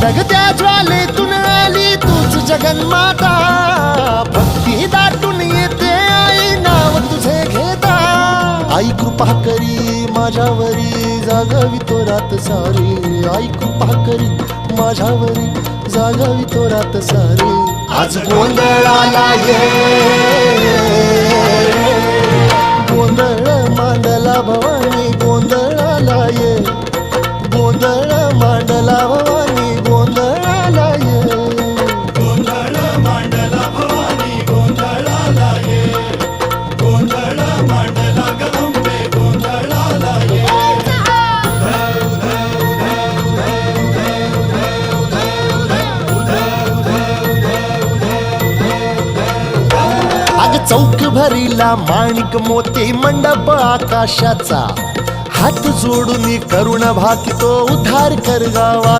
जगत्या ज्वालेतून आली तूच जगन्माता, भक्ती दाटून येते आई नाव तुझे घेता. आई कृपा करी माझ्यावरी जागावी तो रात सारी, आई कृपा करी माझ्यावरी जागावी तो रात सारी. आज गोंधळाला ये, गोंधळ मांडला भवानी गोंधळाला ये, गोंधळ मांडला भवानी गोंधळाला ये. गोंधळ मांडला भवानी गोंधळाला ये, गोंधळ मांडला गंबे गोंधळाला ये. अग चौक भरीला माणिक मोती मंडप आकाशाचा, हात जोडून करुण भाकितो उद्धार कर गावा.